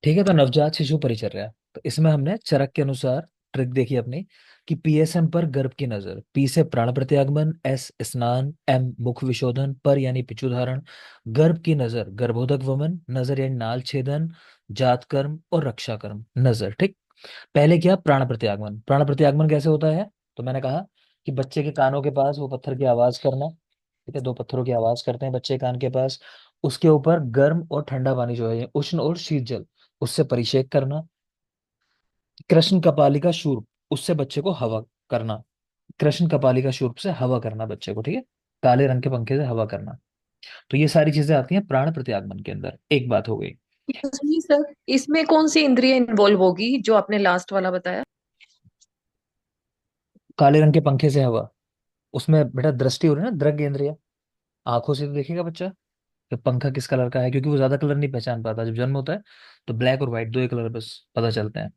ठीक है, तो नवजात शिशु परिचर्या। तो इसमें हमने चरक के अनुसार ट्रिक देखी अपनी कि पीएसएम पर गर्भ की नजर, पी से प्राण प्रत्यागमन, एस स्नान, एम मुख विशोधन, पर यानी पिछुधारण, गर्भ की नजर गर्भोदक वमन, नजर यानी नाल छेदन, जात कर्म और रक्षा कर्म नजर। ठीक। पहले क्या, प्राण प्रत्यागमन। प्राण प्रत्यागमन कैसे होता है? तो मैंने कहा कि बच्चे के कानों के पास वो पत्थर की आवाज करना। ठीक है, दो पत्थरों की आवाज करते हैं बच्चे के कान के पास। उसके ऊपर गर्म और ठंडा पानी जो है, उष्ण और शीत जल, उससे परिषेक करना। कृष्ण कपालिका शूर्प, उससे बच्चे को हवा करना। कृष्ण कपालिका शूर्प से हवा करना बच्चे को। ठीक है, काले रंग के पंखे से हवा करना। तो ये सारी चीजें आती हैं प्राण प्रत्यागमन के अंदर। एक बात हो गई। जी सर, इसमें कौन सी इंद्रिय इन्वॉल्व होगी जो आपने लास्ट वाला बताया? काले रंग के पंखे से हवा, उसमें बेटा दृष्टि हो रही है ना, दृग इंद्रिय। आंखों से तो देखेगा बच्चा कि पंखा किस कलर का है, क्योंकि वो ज्यादा कलर नहीं पहचान पाता जब जन्म होता है। तो ब्लैक और व्हाइट दो ही कलर बस पता चलते हैं।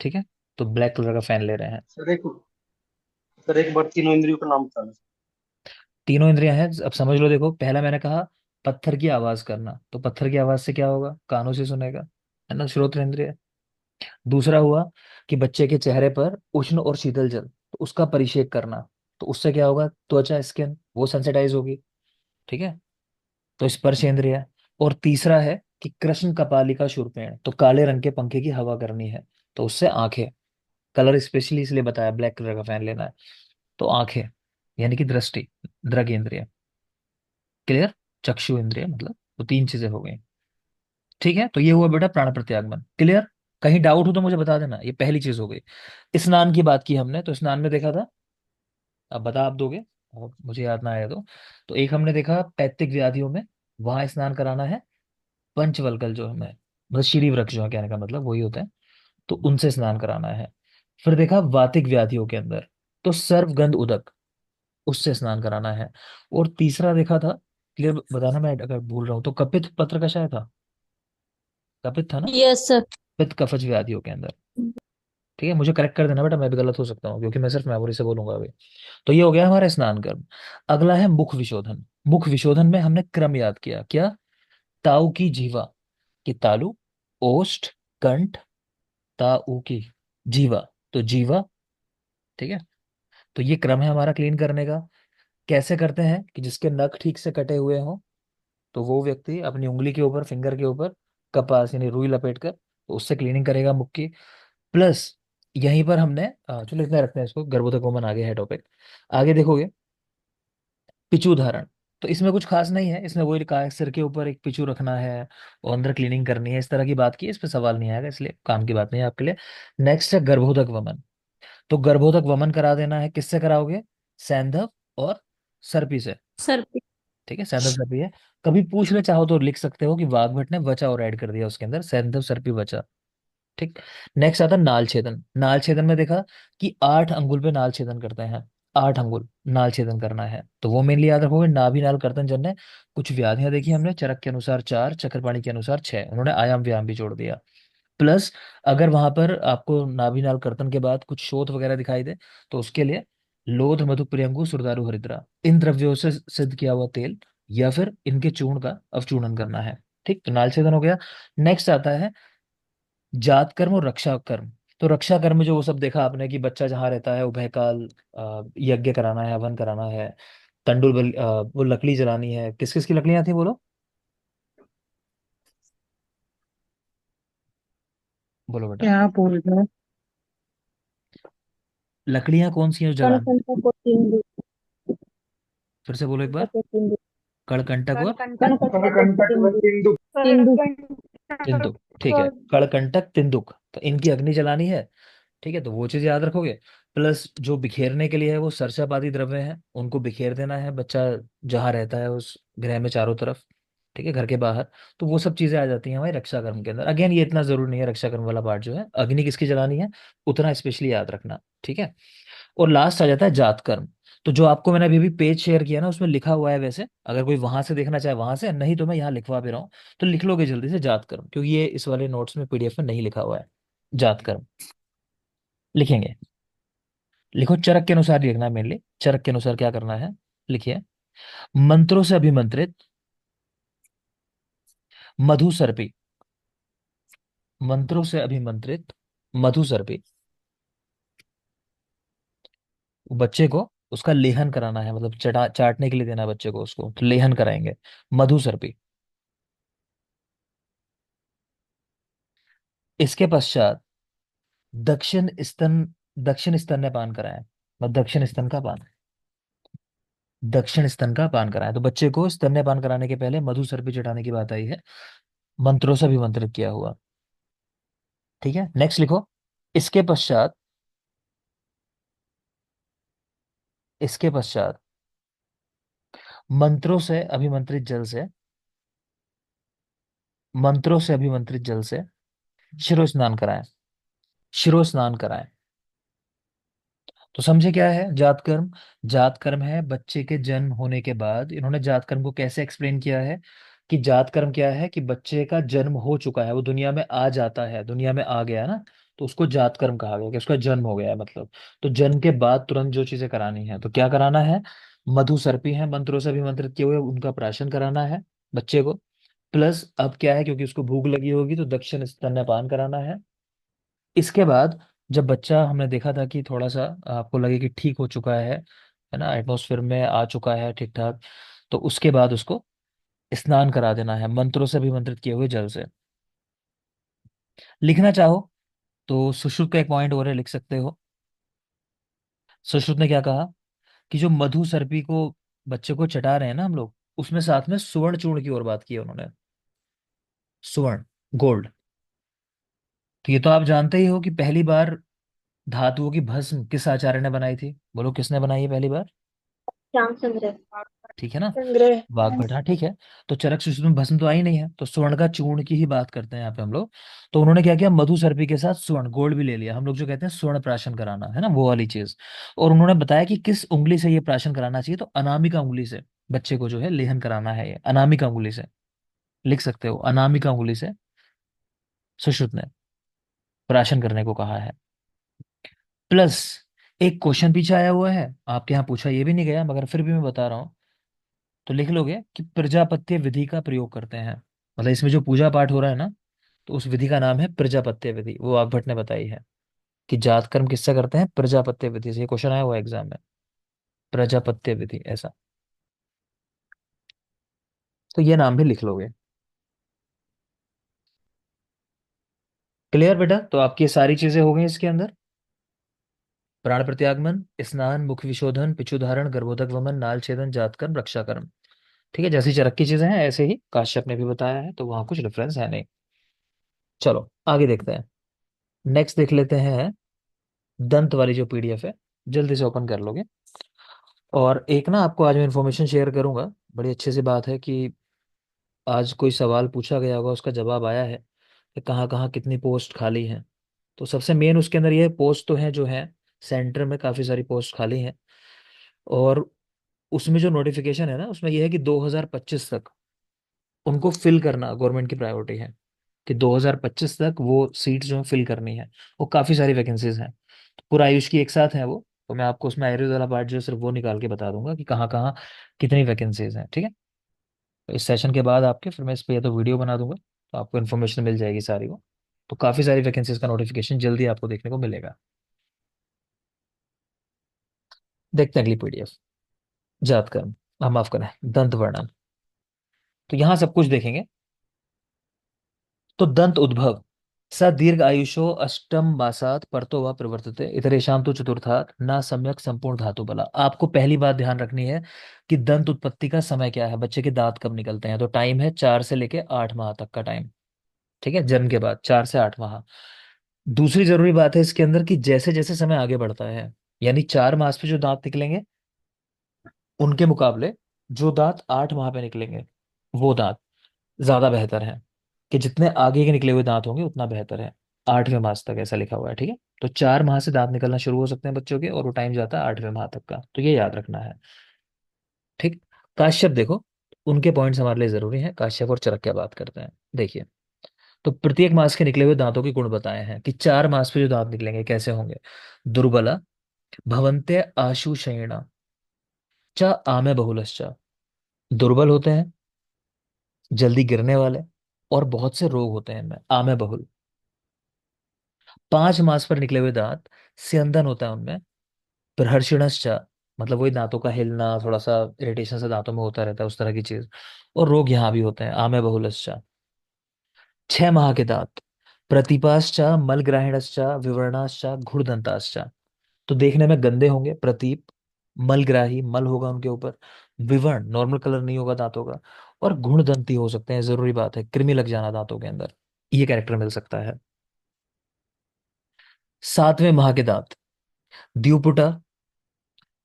ठीक है, तो ब्लैक कलर का फैन ले रहे हैं। सर एक बार तीनों इंद्रियों का नाम बताना। तीनों इंद्रियां हैं, अब समझ लो। देखो, पहला मैंने कहा पत्थर की आवाज करना, तो पत्थर की आवाज से क्या होगा, कानों से सुनेगा, है ना, श्रोत्र इंद्रिय। दूसरा हुआ कि बच्चे के चेहरे पर उष्ण और शीतल जल, तो उसका परिषेक करना, तो उससे क्या होगा, त्वचा स्किन वो सेंसिटाइज होगी। ठीक है, तो स्पर्श इंद्रिय। और तीसरा है कि कृष्ण कपालिका शूर्पेण, तो काले रंग के पंखे की हवा करनी है, तो उससे आंखें। कलर स्पेशली इसलिए बताया, ब्लैक कलर का फैन लेना है। तो आंखें यानी कि दृष्टि, दृग इंद्रिय। क्लियर? चक्षु इंद्रिय मतलब, तो तीन चीजें हो गई। ठीक है, तो ये हुआ बेटा प्राण प्रत्यागमन। क्लियर? कहीं डाउट हो तो मुझे बता देना। ये पहली चीज हो गई। स्नान की बात की हमने, तो स्नान में देखा था, अब बता आप दोगे और मुझे याद ना आया तो एक हमने देखा पैतृक व्याधियों में, वहां स्नान कराना है। पंचवल्कल जो हमें, मतलब श्री वृक्ष जो है, कहने का मतलब वही होता है, तो उनसे स्नान कराना है। फिर देखा वातिक व्याधियों के अंदर, तो सर्वगंध उदक, उससे स्नान कराना है। और तीसरा देखा था, क्लियर बताना मैं अगर भूल रहा हूँ, तो कपित पत्र का शायद था, कपित था ना, यस सर। पित्त कफज व्याधियों के अंदर। ठीक है, मुझे करेक्ट कर देना बेटा, मैं भी गलत हो सकता हूँ क्योंकि मैं सिर्फ मेमोरी से बोलूंगा अभी। तो ये हो गया हमारा स्नान कर्म। अगला है मुख विशोधन। मुख विशोधन में हमने क्रम याद किया क्या, ताऊ की जीवा, कि तालु, ओष्ठ, कंठ, ताऊ की जीवा, तो जीवा। ठीक है, तो ये क्रम है हमारा क्लीन करने का। कैसे करते हैं कि जिसके नख ठीक से कटे हुए हों, तो वो व्यक्ति अपनी उंगली के ऊपर, फिंगर के ऊपर कपास यानी रुई लपेट कर, तो उससे क्लीनिंग करेगा मुख की। प्लस यहीं पर हमने चलो इतना रखते हैं इसको, गर्भोदक वमन आगे है टॉपिक। आगे देखोगे पिचू धारण। तो इसमें कुछ खास नहीं है, इसमें वही लिखा है सिर के ऊपर एक पिचू रखना है और अंदर क्लीनिंग करनी है, इस तरह की बात की। इस पे सवाल नहीं आएगा, इसलिए काम की बात नहीं है आपके लिए। नेक्स्ट है गर्भोदक वमन। तो गर्भोदक वमन करा देना है, किससे कराओगे, सैंधव और सर्पी से। सर। ठीक है, सैंधव सर्पी है। कभी पूछ ले चाहो तो लिख सकते हो कि वाघभट ने वचा और ऐड कर दिया उसके अंदर, सैंधव सर्पी वचा। ठीक। नेक्स्ट आता है नाल छेदन। नाल छेदन में देखा कि 8 अंगुल पे नाल छेदन करते हैं। 8 अंगुल नाल छेदन करना है, तो वो मेनली याद रखोगे, नाभि नाल कर्तन जन्य। कुछ व्याधियां देखी हमने, चरक के अनुसार 4, चक्रपाणी के अनुसार 6, उन्होंने आयाम व्यायाम भी जोड़ दिया। प्लस अगर वहां पर आपको नाभि नाल कर्तन के बाद कुछ शोथ वगैरह दिखाई दे, तो उसके लिए लोध, मधु, प्रियंगु, सुरदारू, हरिद्रा, इन द्रव्यों से सिद्ध किया हुआ तेल या फिर इनके चूर्ण का अवचूर्णन करना है। ठीक, तो नाल छेदन हो गया। नेक्स्ट आता है जात कर्म और रक्षा कर्म। तो रक्षा कर्म में जो वो सब देखा आपने कि बच्चा जहाँ रहता है उभय काल यज्ञ कराना है, हवन कराना है, वो लकड़ी जलानी है। किस किस की लकड़ियां थी बोलो, बोलो बेटा। क्या बोल रहे हो? लकड़ियां कौन सी हैं जो कण जलानी? कण को तीन फिर से बोलो एक बार। को तीन कड़कंटक और कण कण को कलकंटक व तिंदुक। तीन तिंदुक। ठीक है, कड़कंटक तिंदुक, तो इनकी अग्नि जलानी है। ठीक है, तो वो चीज याद रखोगे। प्लस जो बिखेरने के लिए है वो सरसप आदि द्रव्य हैं, उनको बिखेर देना है बच्चा जहाँ रहता है उस गृह में चारों तरफ। ठीक है, घर के बाहर। तो वो सब चीजें आ जाती हैं हमारे रक्षा कर्म के अंदर। अगेन ये इतना जरूरी नहीं है, रक्षा कर्म वाला पार्ट जो है अग्नि किसकी जलानी है उतना स्पेशली याद रखना। ठीक है, और लास्ट आ जाता है जात कर्म। तो जो आपको मैंने अभी अभी पेज शेयर किया ना, उसमें लिखा हुआ है, वैसे अगर कोई वहां से देखना चाहे वहां से, नहीं तो मैं यहाँ लिखवा भी रहा हूँ, तो लिख लोगे जल्दी से जात कर्म, क्योंकि ये इस वाले नोट्स में पीडीएफ में नहीं लिखा हुआ है। जात कर्म लिखेंगे, लिखो चरक के अनुसार ही लिखना है मेनली। चरक के अनुसार क्या करना है, लिखिए। मंत्रों से अभिमंत्रित मधु सर्पी, मंत्रों से अभिमंत्रित मधु सर्पी, बच्चे को उसका लेहन कराना है, मतलब चाटने के लिए देना है बच्चे को, उसको तो लेहन कराएंगे मधु सर्पी। इसके पश्चात दक्षिण स्तन दक्षिण स्तन्यपान कराएं, मतलब दक्षिण स्तन का पान, दक्षिण स्तन का पान कराएं। तो बच्चे को स्तन्यपान कराने के पहले मधु सर्पी चटाने की बात आई है, मंत्रों से अभिमंत्रित किया हुआ। ठीक है, नेक्स्ट लिखो। इसके पश्चात इसके पश्चात मंत्रों से अभिमंत्रित जल से मंत्रों से अभिमंत्रित जल से शिरो स्नान कराएं, शिरो स्नान कराएं। तो समझे क्या है जात कर्म? जात कर्म है बच्चे के जन्म होने के बाद। इन्होंने जात कर्म को कैसे एक्सप्लेन किया है कि जात कर्म क्या है, कि बच्चे का जन्म हो चुका है, वो दुनिया में आ जाता है, दुनिया में आ गया ना, तो उसको जात कर्म कहा गया कि उसका जन्म हो गया है मतलब। तो जन्म के बाद तुरंत जो चीजें करानी है, तो क्या कराना है? मधु सर्पी है मंत्रों से अभिमंत्रित किए हुए, उनका प्राशन कराना है बच्चे को। प्लस अब क्या है, क्योंकि उसको भूख लगी होगी तो दक्षिण स्तन्यपान कराना है। इसके बाद जब बच्चा, हमने देखा था कि थोड़ा सा आपको लगे कि ठीक हो चुका है ना, एटमोसफेयर में आ चुका है ठीक ठाक, तो उसके बाद उसको स्नान करा देना है मंत्रों से अभिमंत्रित किए हुए जल से। लिखना चाहो तो सुश्रुत का एक पॉइंट और है, लिख सकते हो। सुश्रुत ने क्या कहा कि जो मधु सर्पी को बच्चे को चटा रहे हैं ना हम लोग, उसमें साथ में सुवर्ण चूर्ण की और बात की है उन्होंने, सुवर्ण, गोल्ड। तो ये तो आप जानते ही हो कि पहली बार धातुओं की भस्म किस आचार्य ने बनाई थी? बोलो किसने बनाई है पहली बार? श्यामचंद्र। ठीक है ना, संग्रह। वाघभट, हाँ ठीक है। तो चरक सुश्रुत में भस्म तो आई नहीं है, तो स्वर्ण का चूर्ण की ही बात करते हैं यहाँ पे हम लोग। तो उन्होंने क्या किया, मधु सर्पी के साथ स्वर्ण गोल्ड भी ले लिया, हम लोग जो कहते हैं स्वर्ण प्राशन कराना है ना, वो वाली चीज। और उन्होंने बताया कि किस उंगली से ये प्राशन कराना चाहिए, तो अनामिका उंगली से बच्चे को जो है लेहन कराना है, ये अनामिका उंगली से। लिख सकते हो, अनामिका उंगली से सुश्रुत ने प्राशन करने को कहा है। प्लस एक क्वेश्चन पीछे आया हुआ है, आपके यहाँ पूछा ये भी नहीं गया, मगर फिर भी मैं बता रहा हूँ। तो लिख लोगे कि प्रजापत्य विधि का प्रयोग करते हैं, मतलब इसमें जो पूजा पाठ हो रहा है ना, तो उस विधि का नाम है प्रजापत्य विधि, वो वाग्भट ने बताई है कि जात कर्म किससे करते हैं? प्रजापत्य विधि से। ये क्वेश्चन आया हुआ एग्जाम में, प्रजापत्य विधि ऐसा। तो ये नाम भी लिख लोगे। क्लियर बेटा? तो आपकी ये सारी चीजें हो गई इसके अंदर। प्राण प्रत्यागमन, स्नान, मुख विशोधन, पिछुधारण, गर्भोदक वमन, नाल छेदन, जात कर्म, रक्षा कर्म। ठीक है, जैसी चरक की चीजें हैं ऐसे ही काश्यप ने भी बताया है, तो वहां कुछ डिफरेंस है नहीं। चलो आगे देखते हैं। नेक्स्ट देख लेते हैं, दंत वाली जो पीडीएफ है, जल्दी से ओपन कर लोगे। और एक ना आपको आज मैं इन्फॉर्मेशन शेयर करूंगा, बड़ी अच्छी सी बात है कि आज कोई सवाल पूछा गया होगा, उसका जवाब आया है कि कहाँ कहाँ कितनी पोस्ट खाली हैं। तो सबसे मेन उसके अंदर ये पोस्ट तो है जो है, सेंटर में काफ़ी सारी पोस्ट खाली हैं। और उसमें जो नोटिफिकेशन है ना, उसमें ये है कि 2025 तक उनको फिल करना गवर्नमेंट की प्रायोरिटी है, कि 2025 तक वो सीट्स जो है फिल करनी है। वो काफ़ी सारी वैकेंसीज हैं, तो पूरा आयुष की एक साथ है वो। तो मैं आपको उसमें आयुर्वेद वाला पार्ट जो है सिर्फ वो निकाल के बता दूंगा कि कहाँ कहाँ कितनी वैकेंसीज हैं। ठीक है, तो इस सेशन के बाद आपके फिर मैं इस पे या तो वीडियो बना दूंगा, तो आपको इन्फॉर्मेशन मिल जाएगी सारी वो। तो काफ़ी सारी वैकेंसीज का नोटिफिकेशन जल्दी आपको देखने को मिलेगा। देखते हैं अगली पीडीएफ, जात कर्म, माफ करें, दंत वर्णन। तो यहाँ सब कुछ देखेंगे। तो दंत उद्भव, स दीर्घ आयुषो अष्टम मासात परतो व प्रवर्तते इतरेशाम तो चतुर्थात ना सम्यक संपूर्ण धातु बला। आपको पहली बात ध्यान रखनी है कि दंत उत्पत्ति का समय क्या है, बच्चे के दांत कब निकलते हैं। तो टाइम है 4 से लेके 8 माह तक का टाइम। ठीक है, जन्म के बाद 4 से 8 माह। दूसरी जरूरी बात है इसके अंदर कि जैसे जैसे समय आगे बढ़ता है, यानी 4 मास पे जो दांत निकलेंगे, उनके मुकाबले जो दांत 8 माह पे निकलेंगे, वो दांत ज्यादा बेहतर है, कि जितने आगे के निकले हुए दांत होंगे उतना बेहतर है। 8वें मास तक ऐसा लिखा हुआ है। ठीक है, तो 4 माह से दांत निकलना शुरू हो सकते हैं बच्चों के, और वो टाइम जाता है 8वें माह तक का, तो ये याद रखना है। ठीक। काश्यप देखो, उनके पॉइंट्स हमारे लिए जरूरी हैं। काश्यप और चरक क्या बात करते हैं, देखिए। तो प्रत्येक मास के निकले हुए दांतों के गुण बताए हैं कि 4 मास पे जो दांत निकलेंगे कैसे होंगे। दुर्बला, भवन्ते आशु शयेना, च आमे बहुलश्च। दुर्बल होते हैं, जल्दी गिरने वाले, और बहुत से रोग होते हैं इनमें, आमे बहुल। 5 मांस पर निकले हुए दांत, स्यंदन होता है उनमें, प्रहर्षणश्च, मतलब वही दांतों का हिलना, थोड़ा सा इरिटेशन से दांतों में होता रहता है उस तरह की चीज, और रोग यहाँ भी होते हैं, आमे बहुलश्च। 6 माह के दांत, प्रतिपाश्च, मलग्राहिणश्च, विवर्णाश्च, घुड़दंताश्च। तो देखने में गंदे होंगे, प्रतीप, मलग्राही, मल होगा उनके ऊपर, विवर्ण नॉर्मल कलर नहीं होगा दांतों का, और घुड़दंती हो सकते हैं, जरूरी बात है, कृमि लग जाना दांतों के अंदर, ये कैरेक्टर मिल सकता है। 7वें माह के दांत, द्युपुटा,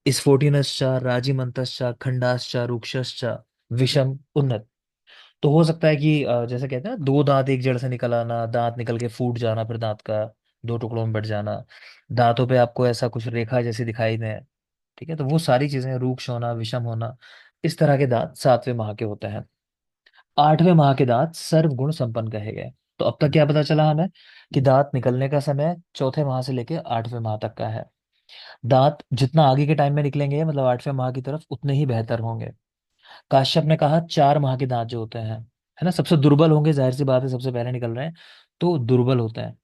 स्फोटिनश्च, राजीमंतश्च, खंडाश्च, रूक्षश्च, विषम, उन्नत। तो हो सकता है कि जैसे कहते हैं ना, दो दांत एक जड़ से निकल आना, दांत निकल के फूट जाना, फिर दांत का दो टुकड़ों में बट जाना, दांतों पे आपको ऐसा कुछ रेखा जैसी दिखाई दे, ठीक है, तो वो सारी चीजें, रूक्ष होना, विषम होना, इस तरह के दांत 7वें माह के होते हैं। 8वें माह के दांत सर्व गुण संपन्न कहे गए। तो अब तक क्या पता चला हमें, कि दांत निकलने का समय चौथे माह से लेके 8वें माह तक का है। दांत जितना आगे के टाइम में निकलेंगे, मतलब 8वें माह की तरफ, उतने ही बेहतर होंगे। काश्यप ने कहा 4 माह के दांत जो होते हैं, है ना, सबसे दुर्बल होंगे, जाहिर सी बात है, सबसे पहले निकल रहे हैं, तो दुर्बल होते हैं।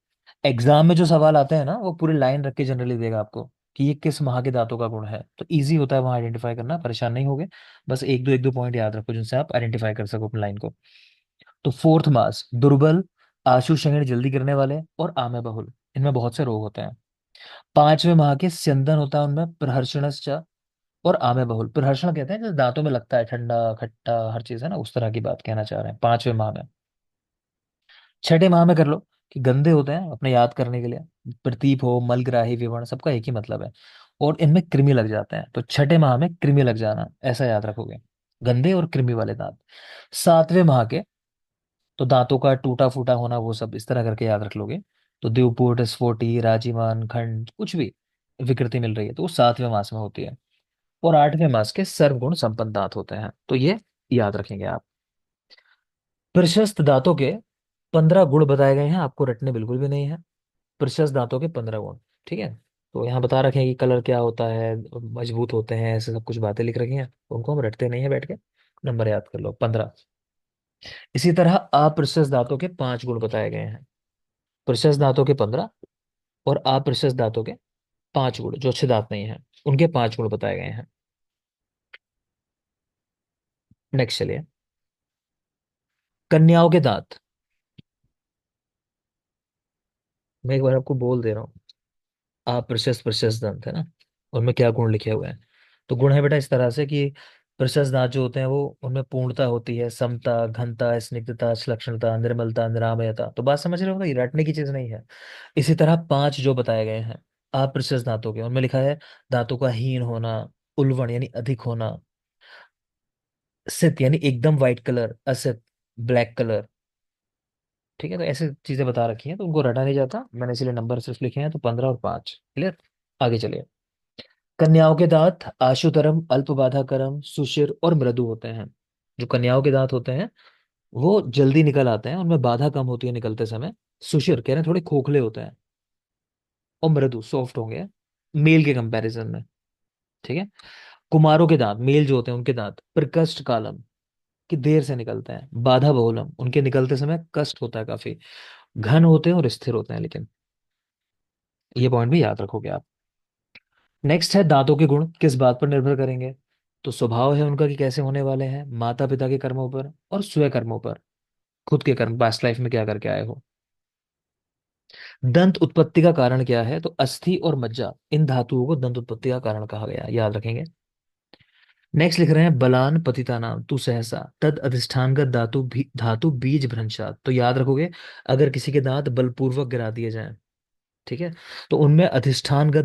एग्जाम में जो सवाल आते हैं ना, वो पूरे लाइन रख के जनरली देगा आपको, कि ये किस माह के दांतों का गुण है, तो इजी होता है वहां आइडेंटिफाई करना, परेशान नहीं होगे। बस एक दो पॉइंट याद रखो जिनसे आप आइडेंटिफाई कर सको अपनी लाइन को। तो 4th मास, दुर्बल, आशु क्षीण जल्दी गिरने वाले, और आमे बहुल, इनमें बहुत से रोग होते हैं। 5वें माह के स्यंदन होता है उनमें, प्रहर्षणश्च, और आमे बहुल, प्रहर्षण कहते हैं जैसे दांतों में लगता है, ठंडा खट्टा हर चीज है ना, उस तरह की बात कहना चाह रहे हैं 5वें माह में। 6ठे माह में कर लो, कि गंदे होते हैं अपने याद करने के लिए, प्रतीप हो, मलग्राही, विवर्ण, सबका एक ही मतलब है, और इनमें कृमि लग जाते हैं, तो 6ठे माह में कृमि लग जाना, ऐसा याद रखोगे, गंदे और कृमि वाले दांत। 7वें माह के, तो दांतों का टूटा फूटा होना, वो सब इस तरह करके याद रख लोगे। तो द्युपुट, स्फोटी, राजीमान, खंड, कुछ भी विकृति मिल रही है, तो वो 7वें मास में होती है। और 8वें मास के सर्वगुण संपन्न दांत होते हैं, तो ये याद रखेंगे आप। प्रशस्त दांतों के 15 गुण बताए गए हैं, आपको रटने बिल्कुल भी नहीं है। प्रशस्त दांतों के 15 गुण, ठीक है। तो यहाँ बता रखे हैं कि कलर क्या होता है, मजबूत होते हैं, ऐसे सब कुछ बातें लिख रखी हैं, उनको हम रटते नहीं है बैठ के, नंबर याद कर लो 15। इसी तरह अप्रशस्त दांतों के 5 गुण बताए गए हैं। प्रशस्त दांतों के 15, और अप्रशस्त दांतों के 5 गुण, जो अच्छे दांत नहीं है उनके 5 गुण बताए गए हैं। नेक्स्ट चलिए, कन्याओं के दांत। मैं एक बार आपको बोल दे रहा हूँ, प्रशस्त प्रशस्त दंत है ना, उनमें क्या गुण लिखे हुए हैं। तो गुण है बेटा इस तरह से, कि प्रशस्त दांत जो होते हैं वो, उनमें पूर्णता होती है, समता, घनता, स्निग्धता, श्लक्षणता, निर्मलता, निरामयता। तो बात समझ रहे हो ना, ये रटने की चीज नहीं है। इसी तरह 5 जो बताए गए हैं अप्रशस्त दांतों के, उनमें लिखा है दांतों का हीन होना, उल्वण यानी अधिक होना, सित यानी एकदम white colour, Asit black colour, ठीक है। तो ऐसे चीजें बता रखी हैं, तो उनको रटा नहीं जाता, मैंने इसलिए नंबर सिर्फ लिखे हैं, तो 15 और 5, क्लियर। आगे चलिए, कन्याओं के दांत आशुतरम, अल्प बाधाकरम, सुशिर और मृदु होते हैं। जो कन्याओं के दांत होते हैं वो जल्दी निकल आते हैं, उनमें बाधा कम होती है निकलते समय। सुशिर कह रहे हैं थोड़े खोखले होते हैं, और मृदु सॉफ्ट होंगे मेल के कंपैरिजन में, ठीक है। कुमारों के दांत, मेल जो होते हैं उनके दांत, प्रकृष्ट कालम, कि देर से निकलते हैं, बाधा बहुलम, उनके निकलते समय कष्ट होता है काफी, घन होते हैं और स्थिर होते हैं, लेकिन ये पॉइंट भी याद रखोगे आप। नेक्स्ट है दांतों के गुण किस बात पर निर्भर करेंगे। तो स्वभाव है उनका कि कैसे होने वाले हैं, माता पिता के कर्मों पर और स्वयं कर्मों पर, खुद के कर्म, पास्ट लाइफ में क्या करके आए हो। दंत उत्पत्ति का कारण क्या है, तो अस्थि और मज्जा, इन धातुओं को दंत उत्पत्ति का कारण कहा गया, याद रखेंगे। नेक्स्ट लिख रहे हैं, बलान पतितानाम तू सहसा तद अधिष्ठानगत धातु बीज भ्रंशात। तो याद रखोगे, अगर किसी के दांत बलपूर्वक गिरा दिए जाएं, ठीक है, तो उनमें अधिष्ठानगत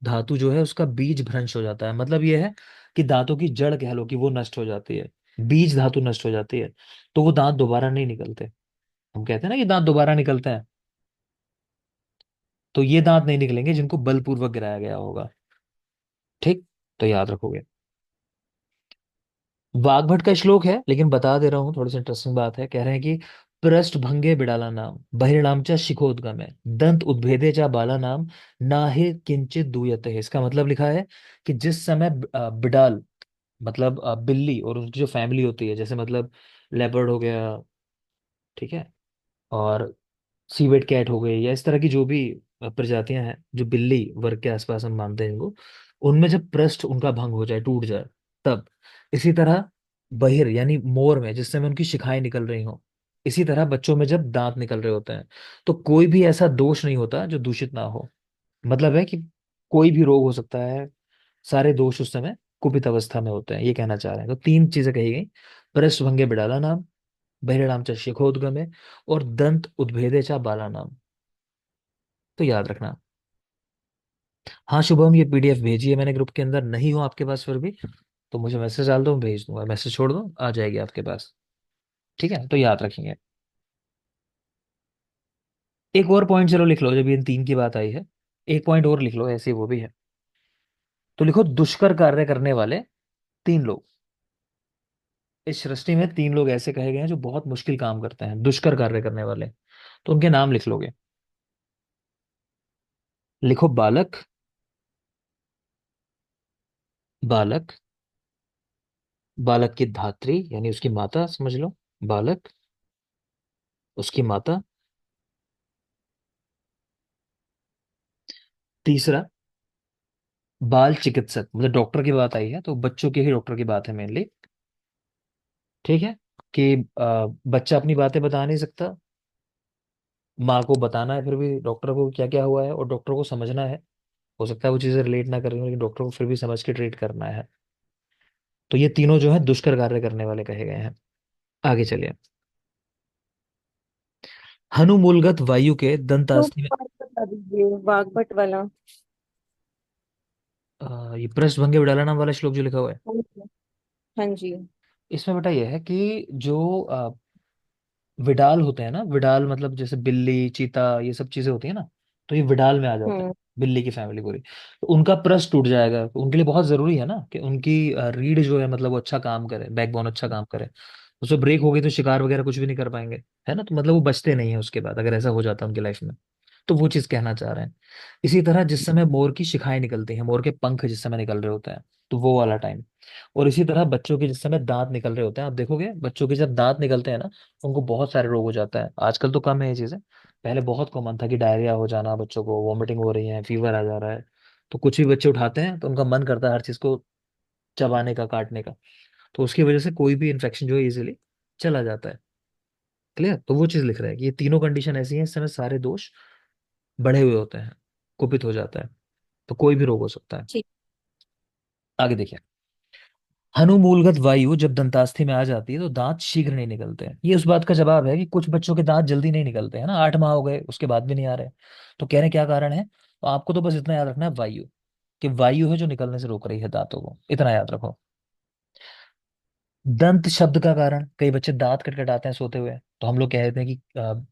धातु जो है उसका बीज भ्रंश हो जाता है, मतलब ये है कि दांतों की जड़ कह लो कि वो नष्ट हो जाती है, बीज धातु नष्ट हो जाती है, तो वो दांत दोबारा नहीं निकलते। हम कहते हैं ना कि दांत दोबारा निकलते हैं, तो ये दांत नहीं निकलेंगे जिनको बलपूर्वक गिराया गया होगा, ठीक। तो याद रखोगे। वाग्भट का श्लोक है, लेकिन बता दे रहा हूँ, थोड़ी सी इंटरेस्टिंग बात है, कह रहे हैं कि पृष्ठ भंगे बिड़ाला नाम बहिर्णाम च शिखोद्गम है, दंत उद्भेदे चा बाला नाम ना ही किंचित दूयते है। इसका मतलब लिखा है कि जिस समय बिडाल, मतलब बिल्ली और उनकी जो फैमिली होती है, जैसे मतलब लेपर्ड हो गया, ठीक है, और सीवेट कैट हो गई, या इस तरह की जो भी प्रजातियां हैं जो बिल्ली वर्ग के आसपास हम मानते हैं इनको, उनमें जब पृष्ठ उनका भंग हो जाए, टूट जाए, तब। इसी तरह बहिर यानी मोर में जिस समय उनकी शिखाएं निकल रही हों, इसी तरह बच्चों में जब दांत निकल रहे होते हैं, तो कोई भी ऐसा दोष नहीं होता जो दूषित ना हो। मतलब है कि कोई भी रोग हो सकता है, सारे दोष उस समय कुपित अवस्था में होते हैं, ये कहना चाह रहे हैं। तो तीन चीजें कही गई: पृष्ठ भंगे बिड़ाला नाम, बहिराणाम च शिखोद्गमे, और दंत उद्भेदे चा बाला नाम। तो याद रखना। हाँ शुभम, ये पीडीएफ भेजी है मैंने ग्रुप के अंदर, नहीं हो आपके पास फिर भी तो मुझे मैसेज डाल दो, मैं भेज दूंगा, मैसेज छोड़ दो, आ जाएगी आपके पास। ठीक है, तो याद रखेंगे। एक और पॉइंट चलो लिख लो, जब इन तीन की बात आई है, एक पॉइंट और लिख लो, ऐसे वो भी है। तो लिखो दुष्कर कार्य करने वाले तीन लोग। इस सृष्टि में तीन लोग ऐसे कहे गए हैं जो बहुत मुश्किल काम करते हैं, दुष्कर कार्य करने वाले। तो उनके नाम लिख लोगे। लिखो बालक, बालक, बालक की धात्री यानी उसकी माता समझ लो, बालक, उसकी माता। तीसरा, बाल चिकित्सक, मतलब डॉक्टर की बात आई है तो बच्चों के ही डॉक्टर की बात है मेनली। ठीक है, कि बच्चा अपनी बातें बता नहीं सकता, माँ को बताना है फिर भी डॉक्टर को क्या क्या हुआ है, और डॉक्टर को समझना है। हो सकता है वो चीजें रिलेट ना करें, लेकिन डॉक्टर को फिर भी समझ के ट्रीट करना है। तो ये तीनों जो है दुष्कर कार्य करने वाले कहे गए हैं। आगे चलिए। हनुमूलगत वायु के तो दंतास्ति में, पार्ट बता दीजिए वाग्भट वाला। ये प्रश्नभंगे विडाला नाम वाला श्लोक जो लिखा हुआ है, हाँ जी। हाँ जी। इसमें बेटा यह है कि जो विडाल होते हैं ना, विडाल मतलब जैसे बिल्ली, चीता, ये सब चीजें होती है ना, तो ये विडाल में आ जाते हैं, हम्म। बिल्ली की फैमिली पूरी। तो उनका प्रस टूट जाएगा, तो उनके लिए बहुत जरूरी है ना कि उनकी रीढ़ जो है, मतलब वो अच्छा काम करे, बैकबोन अच्छा काम करे। उसमें ब्रेक हो गई तो शिकार वगैरह कुछ भी नहीं कर पाएंगे, है ना। तो मतलब वो बचते नहीं है उसके बाद, अगर ऐसा हो जाता है उनकी लाइफ में। तो वो चीज कहना चाह रहे हैं। इसी तरह जिस समय मोर की शिखाएं निकलती हैं, मोर के पंख जिस समय निकल रहे होते हैं, तो वो वाला टाइम। और इसी तरह बच्चों के जिस समय दांत निकल रहे होते हैं, आप देखोगे बच्चों के जब दांत निकलते हैं ना, उनको बहुत सारे रोग हो जाता है। आजकल तो कम है ये चीजें, पहले बहुत कॉमन था कि डायरिया हो जाना, बच्चों को वॉमिटिंग हो रही है, फीवर आ जा रहा है। तो कुछ भी बच्चे उठाते हैं तो उनका मन करता है हर चीज को चबाने का, काटने का। तो उसकी वजह से कोई भी इन्फेक्शन जो है इजीली चला जाता है। क्लियर। तो वो चीज लिख रहा है कि ये तीनों कंडीशन ऐसी हैं, इस समय सारे दोष बढ़े हुए होते हैं, कुपित हो जाता है, तो कोई भी रोग हो सकता है। ठीक। आगे देखिए। हनुमूलगत वायु जब दंतास्थि में आ जाती है तो दांत शीघ्र नहीं निकलते हैं। ये उस बात का जवाब है कि कुछ बच्चों के दांत जल्दी नहीं निकलते हैं ना, 8 माह हो गए उसके बाद भी नहीं आ रहे। तो कह रहे क्या कारण है, तो आपको तो बस इतना याद रखना है, वायु, कि वायु है जो निकलने से रोक रही है दांतों को, इतना याद रखो। दंत शब्द का कारण, कई बच्चे दांत कटकटाते हैं सोते हुए, तो हम लोग कह देते हैं कि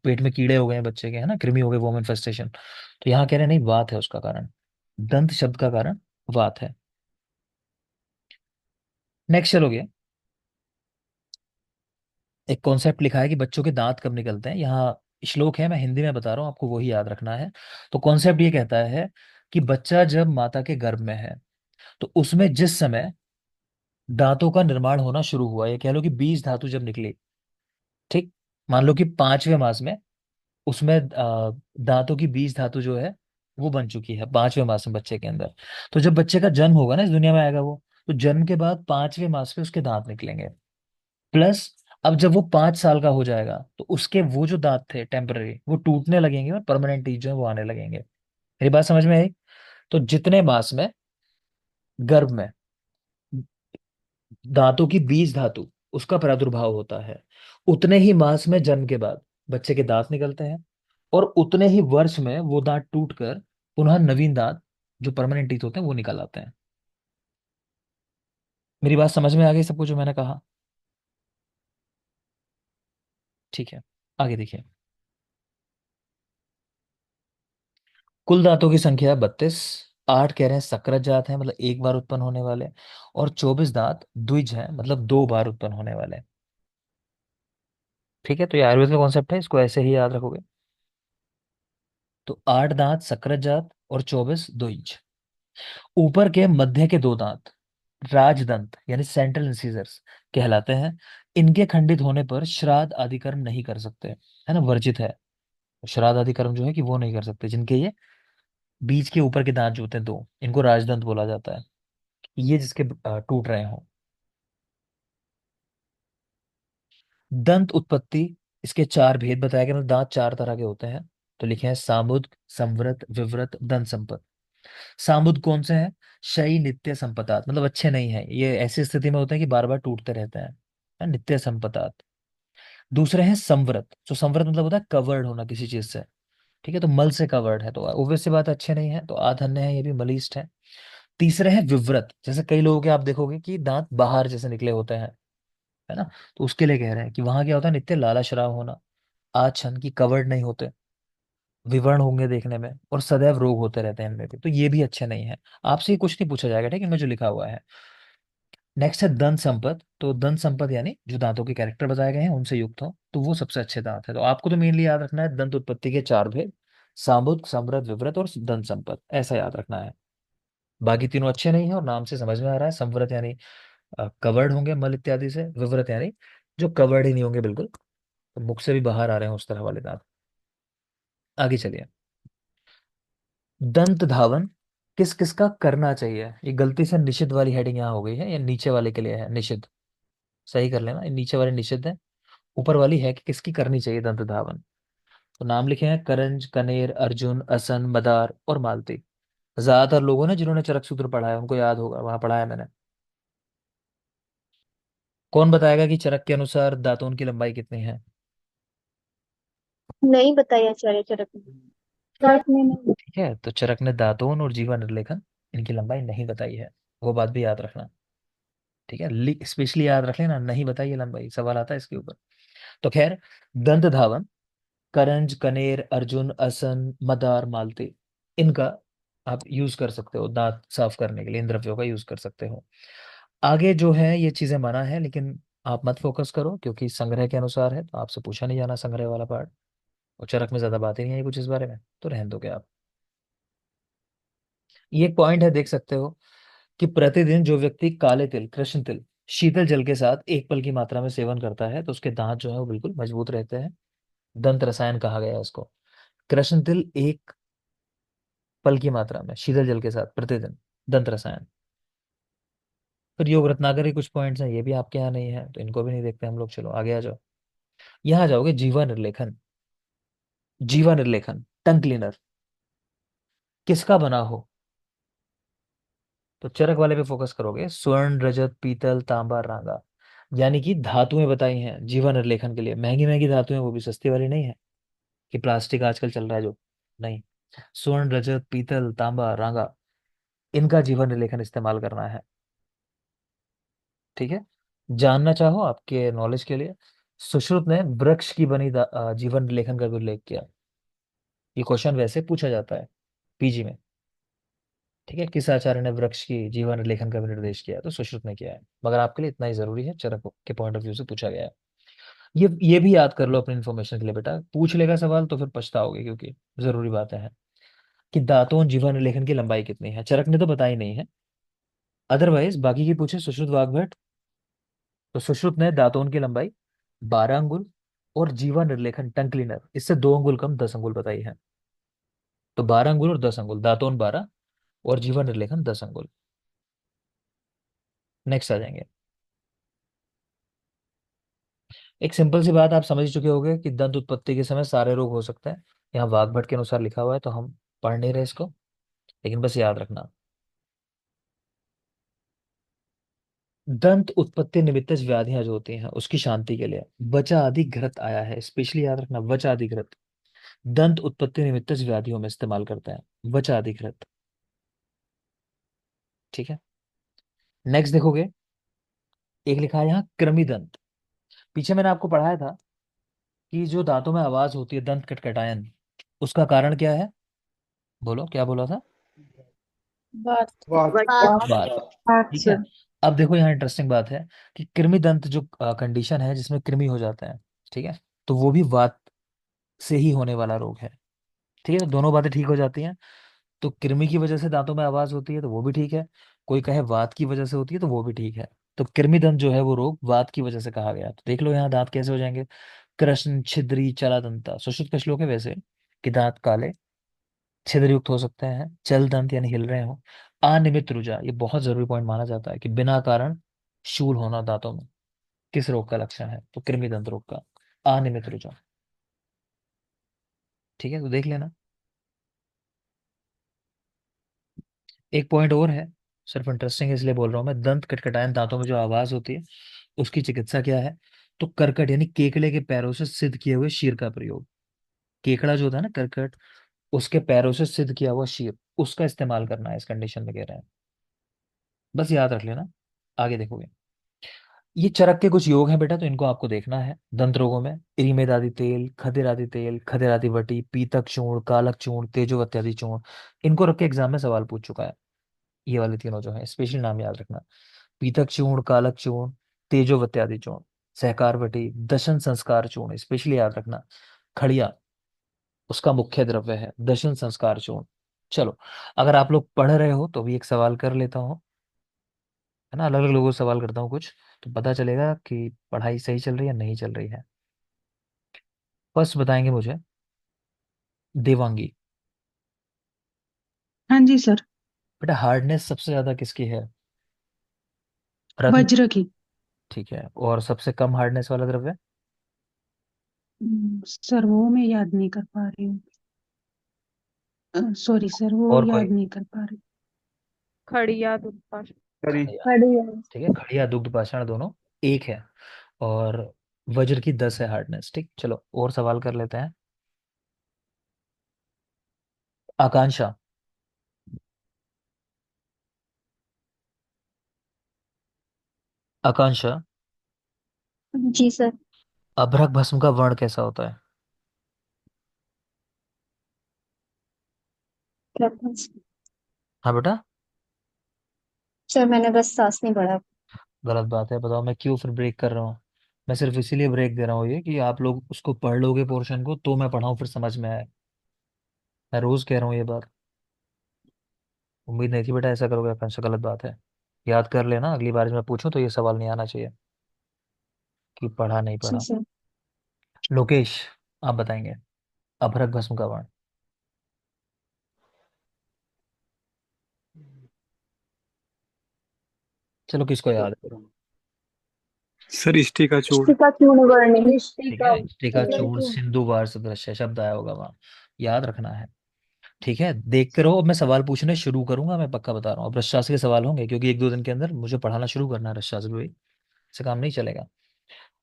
पेट में कीड़े हो गए हैं बच्चे के, है ना, कृमि हो गए, वोम इन्फेस्टेशन। तो यहाँ कह रहे हैं नहीं, वात है उसका कारण। दंत शब्द का कारण वात है। नेक्स्ट चलोगे। एक कॉन्सेप्ट लिखा है कि बच्चों के दांत कब निकलते हैं, यहाँ श्लोक है, मैं हिंदी में बता रहा हूँ आपको, वही याद रखना है। तो कॉन्सेप्ट ये कहता है कि बच्चा जब माता के गर्भ में है, तो उसमें जिस समय दांतों का निर्माण होना शुरू हुआ, ये कह लो कि बीज धातु जब निकली, ठीक, मान लो कि 5वें मास में उसमें दांतों की बीज धातु जो है वो बन चुकी है 5वें मास में बच्चे के अंदर। तो जब बच्चे का जन्म होगा ना, इस दुनिया में आएगा वो, तो जन्म के बाद 5वें मास पे उसके दांत निकलेंगे। प्लस अब जब वो 5 साल का हो जाएगा तो उसके वो जो दांत थे टेम्पररी, वो टूटने लगेंगे और परमानेंट टीथ जो है वो आने लगेंगे। मेरी बात समझ में आई। तो जितने मास में गर्भ में दांतों की बीज धातु उसका प्रादुर्भाव होता है, उतने ही मास में जन्म के बाद बच्चे के दांत निकलते हैं, और उतने ही वर्ष में वो दांत टूटकर पुनः नवीन दांत जो परमानेंट टीथ होते हैं वो निकल आते हैं। मेरी बात समझ में आ गई सबको जो मैंने कहा। ठीक है, आगे देखिए। कुल दांतों की संख्या 32। 8 कह रहे हैं सक्रत जात है, मतलब एक बार उत्पन्न होने वाले, और 24 दांत द्विज है, मतलब 2 बार उत्पन्न होने वाले। ठीक है, तो ये आयुर्वेद का कॉन्सेप्ट है, इसको ऐसे ही याद रखोगे। तो 8 दांत सक्रत जात और 24 द्विज। ऊपर के मध्य के 2 दांत राजदंत यानी सेंट्रल इंसीजर्स कहलाते हैं। इनके खंडित होने पर श्राद्ध आदि कर्म नहीं कर सकते, है ना, वर्जित है। श्राद्ध आदि कर्म जो है कि वो नहीं कर सकते, जिनके ये बीच के ऊपर के दांत जो होते हैं दो, इनको राजदंत बोला जाता है। ये जिसके टूट रहे हो। दंत उत्पत्ति, इसके चार भेद बताया गया, मतलब दांत चार तरह के होते हैं। तो लिखे हैं सामुद, संवृत, विवृत, दंत संपत। सामुद कौन से हैं? शयी नित्य संपतात, मतलब अच्छे नहीं है, ये ऐसी स्थिति में होते हैं कि बार बार टूटते रहते हैं, नित्य संपतात। दूसरे हैं संवृत, जो संवृत मतलब होता है कवर्ड होना किसी चीज से, ठीक है, तो मल से कवर्ड है, तो obvious सी बात है, अच्छे नहीं है, तो आधन्य है, ये भी मलिष्ठ है। तीसरे हैं विवृत, जैसे कई लोगों के आप देखोगे कि दांत बाहर जैसे निकले होते हैं, है ना, तो उसके लिए कह रहे हैं कि वहां क्या होता है, नित्य लाला शराब होना, आछन की कवर्ड नहीं होते, विवर्ण होंगे देखने में, और सदैव रोग होते रहते हैं इनमें भी, तो ये भी अच्छे नहीं है। आपसे ये कुछ नहीं पूछा जाएगा, ठीक है, इनमें जो लिखा हुआ है। नेक्स्ट है दंत संपत, तो दंत संपत यानी जो दांतों के कैरेक्टर बताए गए हैं उनसे युक्त हो, तो वो सबसे अच्छे दांत है। तो आपको तो मेनली याद रखना है दंत उत्पत्ति के चार भेद, सामुद, समृद्ध, विवृत और दंत संपत, ऐसा याद रखना है। बाकी तीनों अच्छे नहीं है, और नाम से समझ में आ रहा है, संवृत यानी कवर्ड होंगे मल इत्यादि से, विवृत यानी जो कवर्ड ही नहीं होंगे बिल्कुल, तो मुख से भी बाहर आ रहे हैं उस तरह वाले दांत। आगे चलिए। दंत धावन किस किस का करना चाहिए? ये गलती से निषिद्ध वाली हेडिंग यहाँ हो गई है, ये नीचे वाले के लिए है निषिद्ध, सही कर लेना, ये नीचे वाले निषिद्ध है, ऊपर वाली है कि किसकी करनी चाहिए दंत धावन। तो नाम लिखे हैं करंज, कनेर, अर्जुन, असन, मदार और मालती। ज्यादातर लोगों ने जिन्होंने चरक सूत्र पढ़ा है उनको याद होगा, वहां पढ़ा है मैंने। कौन बताएगा कि चरक के अनुसार दातून की लंबाई कितनी है? नहीं बताया आचार्य चरक ने। चरक ने नहीं। ठीक है, तो चरक ने दातून और जीवा निर्लेखन इनकी लंबाई नहीं बताई है, वो बात भी याद रखना। ठीक है, स्पेशली याद रख लेना, नहीं बताइए लंबाई, सवाल आता है इसके ऊपर। तो खैर, दंत धावन, करंज, कनेर, अर्जुन, असन, मदार, मालती, इनका आप यूज कर सकते हो दांत साफ करने के लिए, इन द्रव्यों का यूज कर सकते हो। आगे जो है ये चीजें मना है, लेकिन आप मत फोकस करो क्योंकि संग्रह के अनुसार है, तो आपसे पूछा नहीं जाना संग्रह वाला पार्ट, और चरक में ज्यादा बातें नहीं आई कुछ इस बारे में, तो रहने दोगे आप। ये एक पॉइंट है, देख सकते हो कि प्रतिदिन जो व्यक्ति काले तिल, कृष्ण तिल, शीतल जल के साथ एक पल की मात्रा में सेवन करता है, तो उसके दांत जो है वो बिल्कुल मजबूत रहते हैं। दंत रसायन कहा गया है इसको। कृष्ण तिल एक पल की मात्रा में शीतल जल के साथ प्रतिदिन, दंत रसायन। फिर योग रत्नाकर के कुछ पॉइंट्स हैं, ये भी आपके यहाँ नहीं है, तो इनको भी नहीं देखते हम लोग, चलो आगे आ जाओ। यहाँ जाओगे जीवा निर्लेखन। जीवा निर्लेखन, टंग क्लीनर, किसका बना हो? तो चरक वाले पे फोकस करोगे, स्वर्ण, रजत, पीतल, तांबा, रांगा, यानी कि धातुएं बताई हैं जीवा निर्लेखन के लिए, महंगी महंगी धातुएं, वो भी सस्ती वाली नहीं है कि प्लास्टिक आजकल चल रहा है जो, नहीं। स्वर्ण, रजत, पीतल, तांबा, रांगा, इनका जीवन लेखन इस्तेमाल करना है। ठीक है, जानना चाहो आपके नॉलेज के लिए, सुश्रुत ने वृक्ष की बनी जीवन लेखन का भी उल्लेख किया। ये क्वेश्चन वैसे पूछा जाता है पीजी में। ठीक है, किस आचार्य ने वृक्ष की जीवन लेखन का भी निर्देश किया? तो सुश्रुत ने किया है, मगर आपके लिए इतना ही जरूरी है, चरक के पॉइंट ऑफ व्यू से पूछा गया है। ये भी याद कर लो अपनी इन्फॉर्मेशन के लिए बेटा, पूछ लेगा सवाल तो फिर पछताओगे, क्योंकि जरूरी बातें हैं कि दांतों जीवन लेखन की लंबाई कितनी है, चरक ने तो बताई नहीं है, अदरवाइज बाकी की पूछे सुश्रुत वाग्भट, तो सुश्रुत ने दांतों की लंबाई 12 अंगुल और जीवा निर्लेखन टंग क्लीनर इससे 2 अंगुल कम 10 अंगुल बताई है। तो 12 अंगुल और 10 अंगुल, दांतों 12 और जीवा निर्लेखन 10 अंगुल। नेक्स्ट आ जाएंगे। एक सिंपल सी बात आप समझ चुके होंगे कि दंत उत्पत्ति के समय सारे रोग हो सकते हैं, यहाँ वाग्भट के अनुसार लिखा हुआ है तो हम पढ़ नहीं रहे इसको, लेकिन बस याद रखना। दंत उत्पत्ति निमित्त व्याधियां जो होती हैं उसकी शांति के लिए वचा आदि घृत आया है, स्पेशली याद रखना, वचा आदि घृत दंत उत्पत्ति निमित्त व्याधियों में इस्तेमाल करते हैं, वचा आदि घृत। ठीक है, नेक्स्ट देखोगे, एक लिखा है यहाँ कृमिदंत। पीछे मैंने आपको पढ़ाया था कि जो दांतों में आवाज होती है, दंत कटकटायन, उसका कारण क्या है? बोलो, क्या बोला था? बात। वाह बात। ठीक है, अब देखो यहाँ इंटरेस्टिंग बात है कि कृमि दंत जो कंडीशन है जिसमें कृमि हो जाता है, ठीक है, तो वो भी वात से ही होने वाला रोग है। ठीक है, तो दोनों बातें ठीक हो जाती हैं। तो कृमि की वजह से दांतों में आवाज होती है तो वो भी ठीक है, कोई कहे वात की वजह से होती है तो वो भी ठीक है। तो कृमि दंत जो है वो रोग वात की वजह से कहा गया, तो देख लो यहाँ दांत कैसे हो जाएंगे, कृष्ण, छिद्री, चला दंता, सुश्रुत का श्लोक है वैसे, कि दांत काले छिद्रयुक्त हो सकते हैं, चल दंत यानी हिल रहे हो, अनियमित रुजा, ये बहुत जरूरी पॉइंट माना जाता है कि बिना कारण शूल होना दांतों में किस रोग का लक्षण है, तो कृमि दंत रोग का, अनियमित रुजा। ठीक है, तो देख लेना। एक पॉइंट और है, सिर्फ इंटरेस्टिंग इसलिए बोल रहा हूं मैं, दंत कटकटायन, दांतों में जो आवाज होती है उसकी चिकित्सा क्या है, तो करकट यानी केकड़े के पैरों से सिद्ध किए हुए शीर का प्रयोग। केकड़ा जो होता है ना करकट, उसके पैरों से सिद्ध किया हुआ शीर, उसका इस्तेमाल करना है इस कंडीशन में, कह रहे हैं। बस याद रख लेना, आगे देखोगे। ये चरक के कुछ योग हैं बेटा, तो इनको आपको देखना है दंत रोगों में। इरिमेद आदि तेल, खदिर आदि तेल, खदिर आदि वटी, पीतक चूर्ण, कालक चूर्ण, तेजोवती आदि चूर्ण, इनको रख के एग्जाम में सवाल पूछ चुका है। ये वाले तीनों जो है स्पेशल नाम याद रखना। पीतक चूर्ण, कालक चूर्ण, तेजोवती आदि चूर्ण, सहकार वटी, दशन संस्कार चूर्ण, स्पेशली याद रखना। खड़िया उसका मुख्य द्रव्य है, दशन संस्कार चूर्ण। चलो, अगर आप लोग पढ़ रहे हो तो भी एक सवाल कर लेता हूँ, है ना, अलग अलग लोगों से सवाल करता हूँ कुछ, तो पता चलेगा कि पढ़ाई सही चल रही है नहीं चल रही है। फर्स्ट बताएंगे मुझे देवांगी। हाँ जी सर। बेटा हार्डनेस सबसे ज्यादा किसकी है? रत्न। वज्र की। ठीक है, और सबसे कम हार्डनेस वाला द्रव्य? सर वो मैं याद नहीं कर पा रही हूँ। सॉरी सर, वो और याद कोई? नहीं कर पा रही। खड़िया दुप्पा करी। खड़िया। खड़ी है। ठीक है, खड़िया दुग्ध पाषाण दोनों एक है, और वज्र की 10 है हार्डनेस। ठीक, चलो और सवाल कर लेते हैं। आकांक्षा। आकांक्षा, जी सर। अभ्रक भस्म का वर्ण कैसा होता है? रेफरेंस। हाँ बेटा। सर मैंने बस सांस नहीं पढ़ा। गलत बात है, बताओ मैं क्यों फिर ब्रेक कर रहा हूँ। मैं सिर्फ इसीलिए ब्रेक दे रहा हूँ ये कि आप लोग उसको पढ़ लोगे पोर्शन को, तो मैं पढ़ाऊँ फिर समझ में आए। मैं रोज कह रहा हूँ ये बात। उम्मीद नहीं थी बेटा ऐसा करोगे आकांक्षा, गलत बात है। याद कर लेना, अगली बार जब मैं पूछूं तो ये सवाल नहीं आना चाहिए कि पढ़ा नहीं जी पढ़ा। सर। लोकेश, आप बताएंगे अभ्रक भस्म का वर्ण। चलो किसको याद है? सर इष्टि का चूड़। पुष्पिका चूर्ण वर्णिनी। ठीक है, इष्टिका चूर्ण सिंधु बार सदृश शब्द आया होगा वहां, याद रखना है। ठीक है, देखते रहो, अब मैं सवाल पूछने शुरू करूंगा, मैं पक्का बता रहा हूँ। अब रसशास्त्र के सवाल होंगे क्योंकि एक दो दिन के अंदर मुझे पढ़ाना शुरू करना है रसशास्त्र भी, से काम नहीं चलेगा।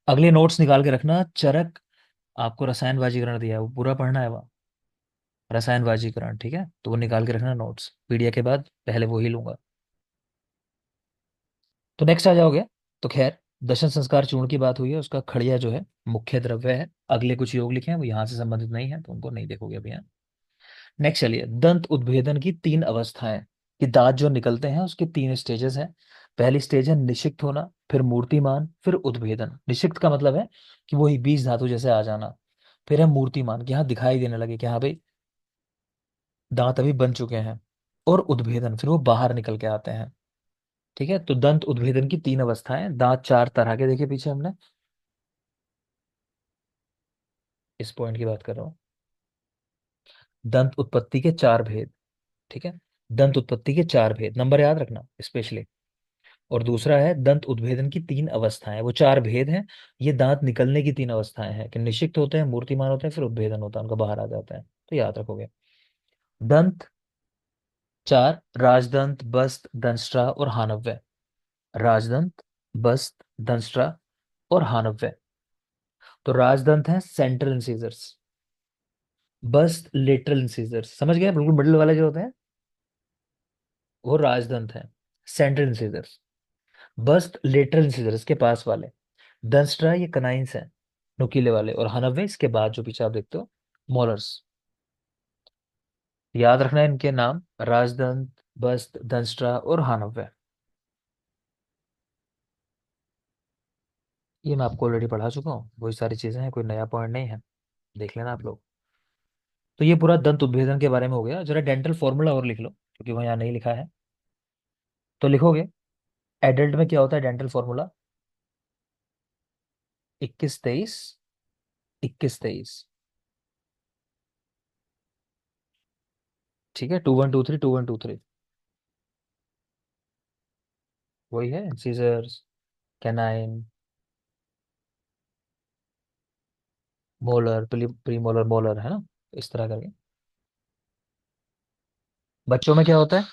अगले नोट्स निकाल के रखना। चरक, आपको रसायन वाजीकरण दिया है, वो पूरा पढ़ना है वहाँ, रसायन वाजीकरण। ठीक है, तो वो निकाल के रखना नोट्स, पीडीएफ के बाद पहले वो ही लूंगा। तो नेक्स्ट आ जाओगे। तो खैर, दशन संस्कार चूर्ण की बात हुई है, उसका खड़िया जो है मुख्य द्रव्य है। अगले कुछ योग लिखे हैं वो यहाँ से संबंधित नहीं है, तो उनको नहीं देखोगे अभी यहाँ। नेक्स्ट चलिए, दंत उद्भेदन की 3 अवस्थाएं, कि दांत जो निकलते हैं उसके 3 स्टेजेस हैं। पहली स्टेज है निषिक्त होना, फिर मूर्तिमान, फिर उद्भेदन। निषिक्त का मतलब है कि वही बीज धातु जैसे आ जाना। फिर है मूर्तिमान, कि हाँ दिखाई देने लगे कि हाँ भाई दांत अभी बन चुके हैं। और उद्भेदन, फिर वो बाहर निकल के आते हैं। ठीक है, तो दंत उद्भेदन की 3 अवस्थाएं, दांत 4 तरह के देखे पीछे हमने, इस पॉइंट की बात कर रहा हूँ। दंत उत्पत्ति के 4 भेद। ठीक है, दंत उत्पत्ति के 4 भेद, नंबर याद रखना स्पेशली। और दूसरा है दंत उद्भेदन की 3 अवस्थाएं, वो 4 भेद हैं। ये दांत निकलने की 3 अवस्थाएं हैं, कि निषिक्त होते हैं, मूर्तिमान होते हैं, फिर उद्भेदन होता है, उनका बाहर आ जाता है। तो याद रखोगे। दंत 4, राजदंत, बस्त, दंष्ट्रा और हानव्य। राजदंत, बस्त, दंष्ट्रा और हानव्य। तो राजदंत है सेंट्रल इंसीजर्स, बस्त लेटरल इंसीजर्स, समझ गए, बिल्कुल मिडिल वाले जो होते हैं वो राजदंत है, सेंट्रल इंसीजर्स। बस्ट लेटरल इंसीजर्स के पास वाले। दंस्ट्रा ये कनाइंस हैं, नुकीले वाले। और हनवे इसके बाद जो पीछे आप देखते हो, मोलर्स। याद रखना है इनके नाम, राजदंत, बस्त, दंस्ट्रा और हानव्य। ये मैं आपको ऑलरेडी पढ़ा चुका हूँ, वही सारी चीजें हैं, कोई नया पॉइंट नहीं है, देख लेना आप लोग। तो ये पूरा दंत उद्भेदन के बारे में हो गया। जरा डेंटल फॉर्मूला और लिख लो, क्योंकि वह यहाँ नहीं लिखा है, तो लिखोगे। एडल्ट में क्या होता है डेंटल फॉर्मूला? 21 23, 21 23। ठीक है, 2123 2123 वही है, incisors, canine, molar, premolar, molar, है ना, इस तरह करके। बच्चों में क्या होता है?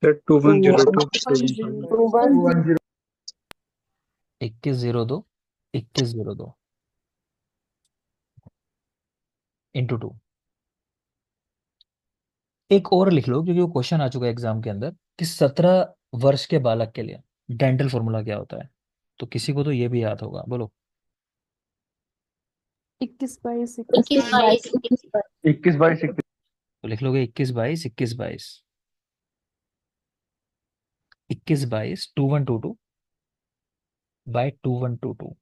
Sir 2102 2102 2102, 2102 into two. एक और लिख लो, क्योंकि वो क्वेश्चन आ चुका है एग्जाम के अंदर, कि 17 वर्ष के बालक के लिए डेंटल फॉर्मूला क्या होता है। तो किसी को तो ये भी याद होगा, बोलो। 21 22 21 22 21 22 21। तो लिख लोगे 21 22 21 22, 21 22 2122 बाई 2122।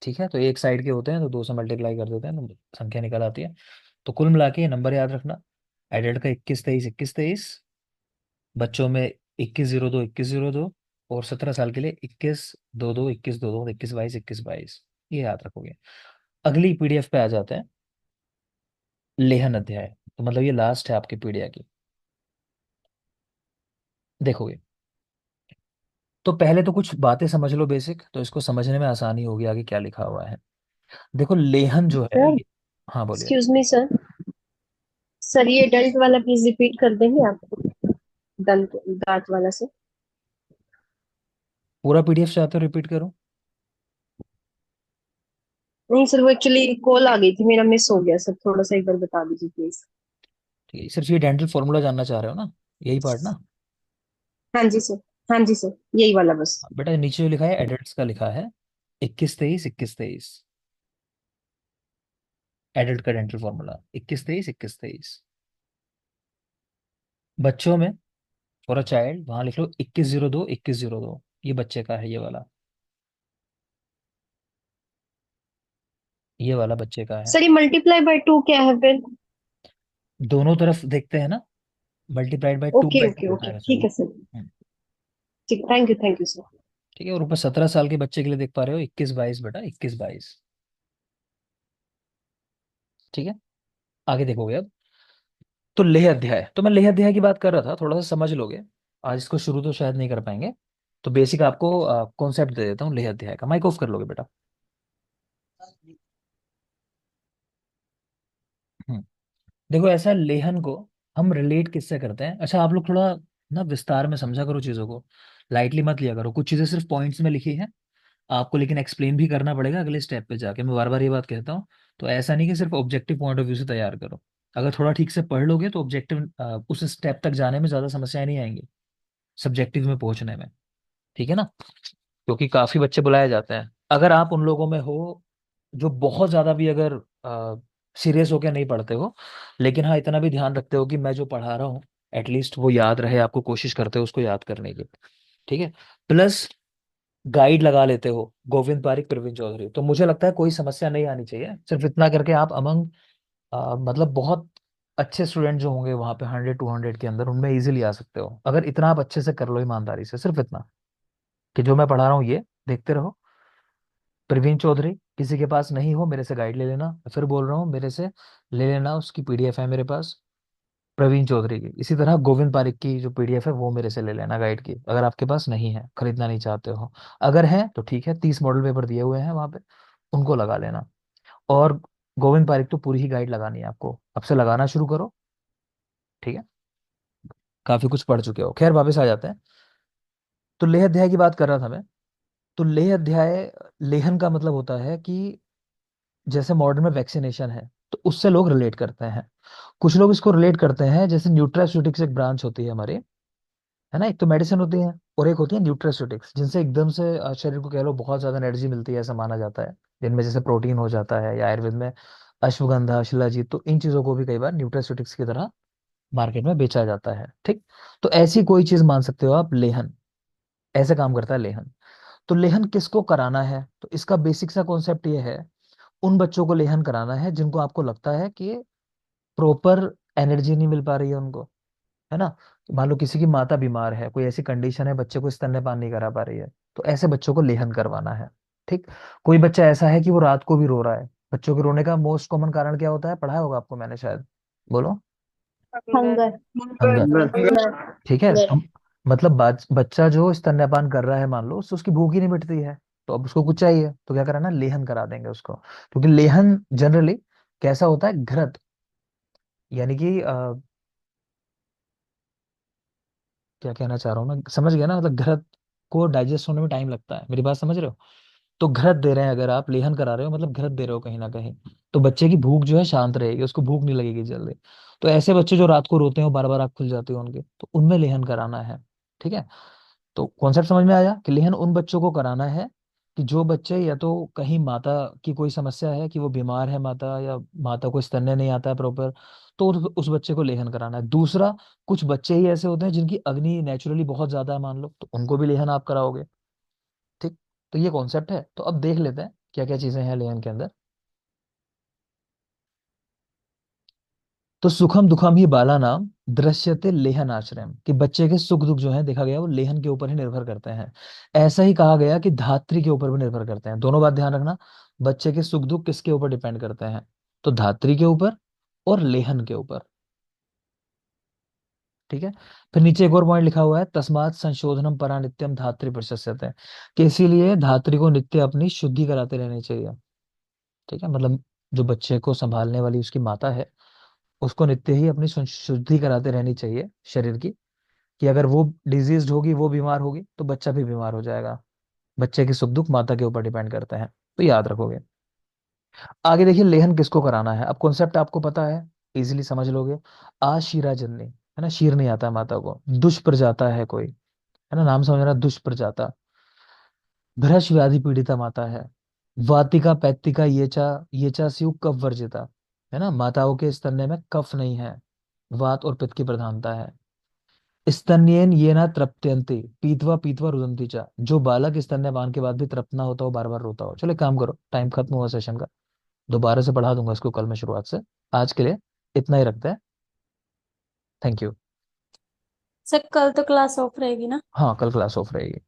ठीक है, तो एक साइड के होते हैं तो दो से मल्टीप्लाई कर देते हैं तो संख्या निकल आती है। तो कुल मिला के ये नंबर याद रखना, एडेड का 21 23 21 23, बच्चों में 2102 2102, और 17 साल के लिए 21 22 21 22 21 22 21 22, ये याद रखोगे। अगली पीडीएफ पे आ जाते हैं, लेहन अध्याय। तो मतलब ये लास्ट है आपकी पीडीएफ की, देखोगे। तो पहले तो कुछ बातें समझ लो बेसिक, तो इसको समझने में आसानी होगी आगे क्या लिखा हुआ है। देखो लेहन जो है सर, हाँ बोलिए। Excuse me sir. सर ये अडल्ट वाला प्लीज रिपीट कर देंगे आप? दंत दांत वाला सर। पूरा पीडीएफ चाहते हो रिपीट करूं? नहीं सर, वो एक्चुअली कॉल आ गई थी, मेरा मिस हो गया सर, थोड़ा सा एक बार बता दीजिए प्लीज। ठीक है, सिर्फ ये डेंटल फॉर्मूला जानना चाह रहे हो ना, यही पार्ट ना। हाँ जी सर। हाँ जी सर, यही वाला बस। बेटा नीचे जो लिखा है एडल्ट्स का लिखा है 21 23 21 23, एडल्ट का डेंटल फॉर्मूला 21 23 21 23। बच्चों में फॉर अ चाइल्ड वहां लिख लो 2102 2102, ये बच्चे का है, ये वाला बच्चे का है। सर ये मल्टीप्लाई बाय 2 क्या है फिर? दोनों तरफ देखते हैं ना, multiplied by two okay by okay two होता ओके, है वैसे ठीक वो। है सर। हम्म, ठीक, थैंक यू सर। ठीक है, और ऊपर 17 साल के बच्चे के लिए देख पा रहे हो 21 22, बेटा 21 22। ठीक है, आगे देखोगे अब। तो लेह अध्याय, तो मैं लेह अध्याय की बात कर रहा था, थोड़ा सा समझ लोगे। आज इसको शुरू तो शायद नहीं कर पाएंगे, तो बेसिक आपको कॉन्सेप्ट दे देता हूँ लेह अध्याय का। माइक ऑफ कर लोगे बेटा। हम्म, देखो ऐसा, लेहन को हम रिलेट किससे करते हैं। अच्छा आप लोग थोड़ा ना विस्तार में समझा करो चीज़ों को, लाइटली मत लिया करो। कुछ चीज़ें सिर्फ पॉइंट्स में लिखी है आपको, लेकिन एक्सप्लेन भी करना पड़ेगा अगले स्टेप पे जाके। मैं बार बार ये बात कहता हूँ, तो ऐसा नहीं कि सिर्फ ऑब्जेक्टिव पॉइंट ऑफ व्यू से तैयार करो। अगर थोड़ा ठीक से पढ़ लोगे तो ऑब्जेक्टिव उस स्टेप तक जाने में ज़्यादा समस्याएं नहीं आएंगी, सब्जेक्टिव में पहुंचने में। ठीक है ना, क्योंकि काफ़ी बच्चे बुलाए जाते हैं। अगर आप उन लोगों में हो जो बहुत ज़्यादा भी अगर सीरियस होकर नहीं पढ़ते हो, लेकिन हाँ इतना भी ध्यान रखते हो कि मैं जो पढ़ा रहा हूँ एटलीस्ट वो याद रहे, आपको कोशिश करते हो उसको याद करने की। ठीक है, प्लस गाइड लगा लेते हो गोविंद पारिक प्रवीण चौधरी, तो मुझे लगता है कोई समस्या नहीं आनी चाहिए। सिर्फ इतना करके आप अमंग मतलब बहुत अच्छे स्टूडेंट जो होंगे वहां पे 100 200 के अंदर, उनमें इजीली आ सकते हो। अगर इतना आप अच्छे से कर लो ईमानदारी से, सिर्फ इतना कि जो मैं पढ़ा रहा हूँ ये देखते रहो। प्रवीण चौधरी किसी के पास नहीं हो, मेरे से गाइड ले लेना। मैं फिर बोल रहा हूँ, मेरे से ले लेना, उसकी पीडीएफ है मेरे पास प्रवीण चौधरी की। इसी तरह गोविंद पारिक की जो पीडीएफ है वो मेरे से ले लेना गाइड की, अगर आपके पास नहीं है, खरीदना नहीं चाहते हो। अगर है तो ठीक है, 30 मॉडल पेपर दिए हुए हैं वहां पे, उनको लगा लेना। और गोविंद पारिक तो पूरी ही गाइड लगानी है आपको, अब से लगाना शुरू करो। ठीक है, काफी कुछ पढ़ चुके हो। खैर वापस आ जाते हैं, तो लेह अध्याय की बात कर रहा था मैं। तो लेह अध्याय, लेहन का मतलब होता है कि जैसे मॉडर्न में वैक्सीनेशन है तो उससे लोग रिलेट करते हैं। कुछ लोग इसको रिलेट करते हैं जैसे न्यूट्रास्यूटिक्स एक ब्रांच होती है हमारी, है ना। एक तो मेडिसिन होती है और एक होती है न्यूट्रास्यूटिक्स, जिनसे एकदम से शरीर को कह लो बहुत ज्यादा एनर्जी मिलती है ऐसा माना जाता है, जिनमें जैसे प्रोटीन हो जाता है, या आयुर्वेद में अश्वगंधा शिलाजीत, तो इन चीजों को भी कई बार न्यूट्रास्यूटिक्स की तरह मार्केट में बेचा जाता है। ठीक, तो ऐसी कोई चीज मान सकते हो आप लेहन, ऐसे काम करता है लेहन। तो लेहन किसको कराना है, तो इसका बेसिक सा कॉन्सेप्ट ये है, उन बच्चों को लेहन कराना है जिनको आपको लगता है कि प्रॉपर एनर्जी नहीं मिल पा रही है उनको, है ना। मान लो किसी की माता बीमार है, कोई ऐसी कंडीशन है बच्चे को स्तन्यपान नहीं करा पा रही है, तो ऐसे बच्चों को लेहन करवाना है। ठीक, कोई बच्चा ऐसा है कि वो रात को भी रो रहा है, बच्चों के रोने का मोस्ट कॉमन कारण क्या होता है, पढ़ाया होगा आपको मैंने शायद, बोलो। हंगर। हंगर। हंगर। ठीक है, हम मतलब बच्चा जो स्तन्यपान कर रहा है, मान लो उससे उसकी भूख ही नहीं मिटती है, तो अब उसको कुछ चाहिए, तो क्या कराना, लेहन करा देंगे उसको। क्योंकि लेहन जनरली कैसा होता है, घृत, यानी कि क्या कहना चाह रहा हूँ मैं, समझ गया ना, मतलब घृत को डाइजेस्ट होने में टाइम लगता है, मेरी बात समझ रहे हो। तो घृत दे रहे हैं, अगर आप लेहन करा रहे हो मतलब घृत दे रहे हो कहीं ना कहीं, तो बच्चे की भूख जो है शांत रहेगी, उसको भूख नहीं लगेगी जल्दी। तो ऐसे बच्चे जो रात को रोते हो, बार बार आँख खुल जाती है उनकी, तो उनमें लेहन कराना है। ठीक है, तो कॉन्सेप्ट समझ में आया कि लेहन उन बच्चों को कराना है कि जो बच्चे या तो कहीं माता की कोई समस्या है, कि वो बीमार है माता, या माता को स्तन्य नहीं आता है प्रॉपर, तो उस बच्चे को लेहन कराना है। दूसरा, कुछ बच्चे ही ऐसे होते हैं जिनकी अग्नि नेचुरली बहुत ज्यादा है मान लो, तो उनको भी लेहन आप कराओगे। ठीक, तो ये कॉन्सेप्ट है। तो अब देख लेते हैं क्या क्या चीजें हैं लेहन के अंदर। तो सुखम दुखम ही बाला नाम दृश्यते लेहन आश्रम, कि बच्चे के सुख दुख जो है देखा गया वो लेहन के ऊपर ही निर्भर करते हैं। ऐसा ही कहा गया कि धात्री के ऊपर भी निर्भर करते हैं। दोनों बात ध्यान रखना, बच्चे के सुख दुख किसके ऊपर डिपेंड करते हैं, तो धात्री के ऊपर और लेहन के ऊपर। ठीक है, फिर नीचे एक और पॉइंट लिखा हुआ है, तस्मात् संशोधनम परा नित्यम धात्री प्रशस्यते, कि इसीलिए धात्री को नित्य अपनी शुद्धि कराते रहनी चाहिए। ठीक है, मतलब जो बच्चे को संभालने वाली उसकी माता है, उसको नित्य ही अपनी शुद्धि कराते रहनी चाहिए शरीर की, कि अगर वो डिजीज्ड होगी, वो बीमार होगी, तो बच्चा भी बीमार हो जाएगा। बच्चे के सुख दुख माता के ऊपर डिपेंड करते हैं, तो याद रखोगे। आगे देखिए, लेहन किसको कराना है, अब कॉन्सेप्ट आपको पता है, इजीली समझ लोगे। आशीरा जननी है ना, शीर नहीं आता है माता को, दुष्प्रजाता है कोई, है ना, नाम समझ रहा, दुष्प्रजाता, भ्रश व्याधि पीड़िता माता है, वातिका पैत्तिका येचा स्यु कफ वर्जिता, है ना, माताओं के स्तन्य में कफ नहीं है, वात और पित्त की प्रधानता है। स्तन्येन ये ना तृप्यन्ते, पीतवा पीतवा रुदन्ति चा, जो बालक स्तन्यपान के बाद भी तृप्त ना होता हो, बार बार रोता हो। चलो एक काम करो, टाइम खत्म हुआ सेशन का, दोबारा से पढ़ा दूंगा इसको कल मैं शुरुआत से। आज के लिए इतना ही रखते हैं। Thank you. सर कल तो क्लास ऑफ रहेगी ना? हाँ, कल क्लास ऑफ रहेगी।